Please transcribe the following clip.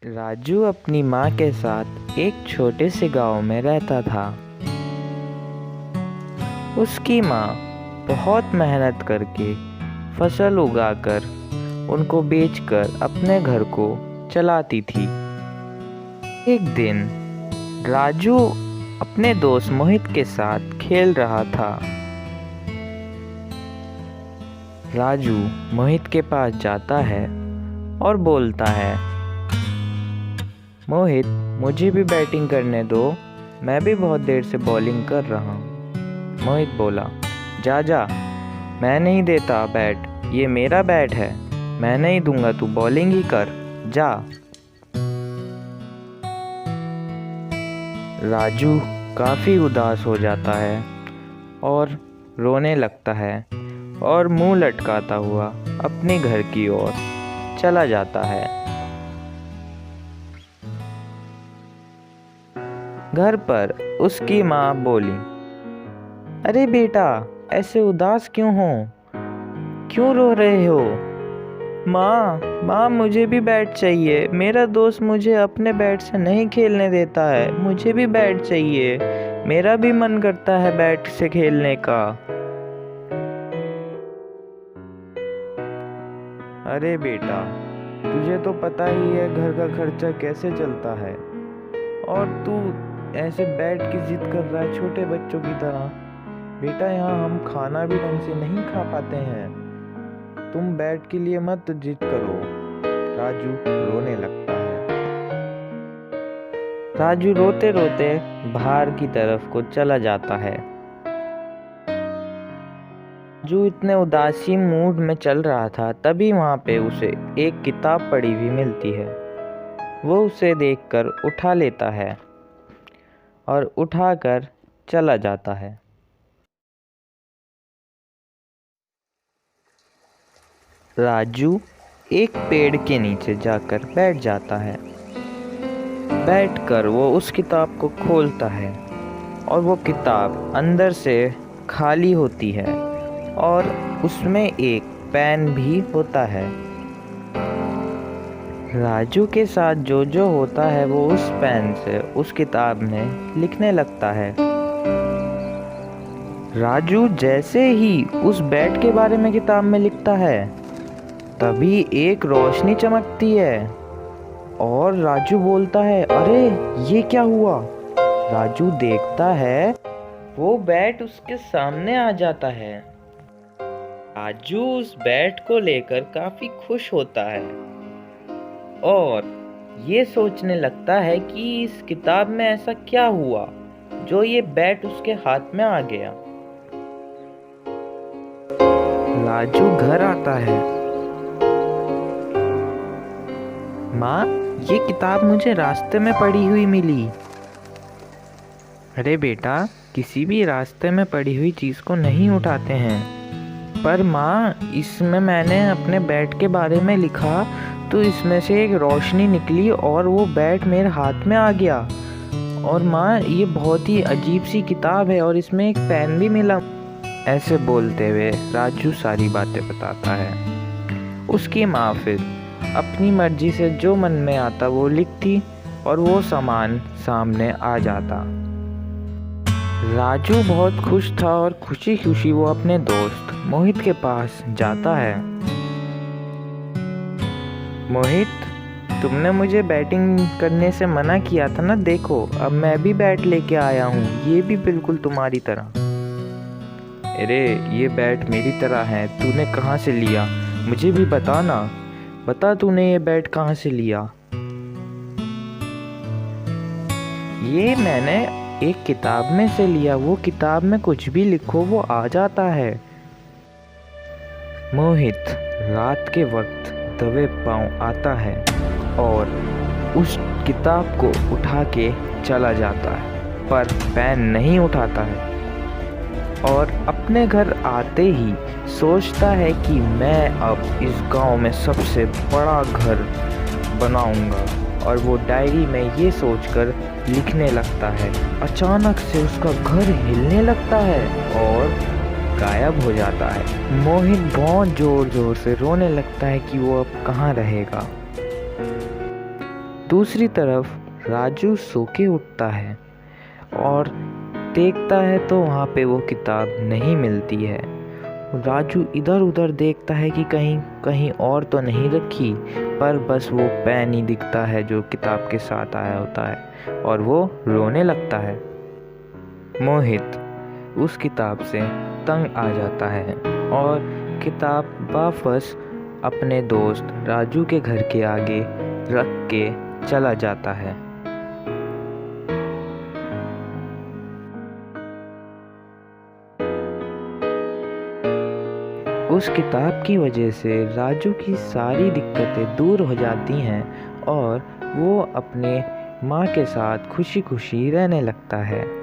राजू अपनी माँ के साथ एक छोटे से गांव में रहता था। उसकी माँ बहुत मेहनत करके फसल उगाकर उनको बेचकर अपने घर को चलाती थी। एक दिन राजू अपने दोस्त मोहित के साथ खेल रहा था। राजू मोहित के पास जाता है और बोलता है, मोहित, मुझे भी बैटिंग करने दो, मैं भी बहुत देर से बॉलिंग कर रहा हूँ। मोहित बोला, जा जा, मैं नहीं देता बैट, ये मेरा बैट है, मैं नहीं दूंगा, तू बॉलिंग ही कर, जा। राजू काफ़ी उदास हो जाता है और रोने लगता है और मुंह लटकाता हुआ अपने घर की ओर चला जाता है। घर पर उसकी माँ बोली, अरे बेटा, ऐसे उदास क्यों हो? क्यों रो रहे हो? माँ, मुझे भी बैट चाहिए, मेरा दोस्त मुझे अपने बैट से नहीं खेलने देता है, मुझे भी बैट चाहिए, मेरा भी मन करता है बैट से खेलने का। अरे बेटा, तुझे तो पता ही है घर का खर्चा कैसे चलता है, और तू ऐसे बैठ के जिद कर रहा है छोटे बच्चों की तरह। बेटा, यहाँ हम खाना भी ढंग से नहीं खा पाते हैं, तुम बैट के लिए मत जिद करो। राजू रोने लगता है। राजू रोते रोते बाहर की तरफ को चला जाता है। जो इतने उदासी मूड में चल रहा था, तभी वहाँ पे उसे एक किताब पड़ी हुई मिलती है। वो उसे देखकर उठा लेता है और उठाकर चला जाता है। राजू एक पेड़ के नीचे जाकर बैठ जाता है। बैठकर वो उस किताब को खोलता है और वो किताब अंदर से खाली होती है और उसमें एक पेन भी होता है। राजू के साथ जो जो होता है वो उस पेन से उस किताब में लिखने लगता है। राजू जैसे ही उस बैट के बारे में किताब में लिखता है, तभी एक रोशनी चमकती है और राजू बोलता है, अरे ये क्या हुआ? राजू देखता है, वो बैट उसके सामने आ जाता है। राजू उस बैट को लेकर काफी खुश होता है और ये सोचने लगता है कि इस किताब में ऐसा क्या हुआ जो ये बैट उसके हाथ में आ गया। राजू घर आता है। माँ, ये किताब मुझे रास्ते में पड़ी हुई मिली। अरे बेटा, किसी भी रास्ते में पड़ी हुई चीज़ को नहीं उठाते हैं। पर माँ, इसमें मैंने अपने बैट के बारे में लिखा तो इसमें से एक रोशनी निकली और वो बैट मेरे हाथ में आ गया। और माँ, ये बहुत ही अजीब सी किताब है और इसमें एक पेन भी मिला। ऐसे बोलते हुए राजू सारी बातें बताता है। उसकी माँ फिर अपनी मर्जी से जो मन में आता वो लिखती और वो सामान सामने आ जाता। राजू बहुत खुश था और खुशी खुशी वो अपने दोस्त मोहित के पास जाता है। मोहित, तुमने मुझे बैटिंग करने से मना किया था ना, देखो अब मैं भी बैट लेके आया हूँ, ये भी बिल्कुल तुम्हारी तरह। अरे ये बैट मेरी तरह है, तूने कहाँ से लिया? मुझे भी बता ना, बता तूने ये बैट कहाँ से लिया? ये मैंने एक किताब में से लिया, वो किताब में कुछ भी लिखो वो आ जाता है। मोहित रात के वक्त दबे पांव आता है और उस किताब को उठा के चला जाता है, पर पेन नहीं उठाता है और अपने घर आते ही सोचता है कि मैं अब इस गांव में सबसे बड़ा घर बनाऊंगा, और वो डायरी में ये सोचकर लिखने लगता है। अचानक से उसका घर हिलने लगता है और गायब हो जाता है। मोहित बहुत जोर जोर से रोने लगता है कि वो अब कहाँ रहेगा। दूसरी तरफ राजू सो के उठता है और देखता है तो वहाँ पे वो किताब नहीं मिलती है। राजू इधर उधर देखता है कि कहीं कहीं और तो नहीं रखी, पर बस वो पेन ही दिखता है जो किताब के साथ आया होता है और वो रोने लगता है। मोहित उस किताब से तंग आ जाता है और किताब वापस अपने दोस्त राजू के घर के आगे रख के चला जाता है। उस किताब की वजह से राजू की सारी दिक्कतें दूर हो जाती हैं और वो अपने माँ के साथ खुशी खुशी रहने लगता है।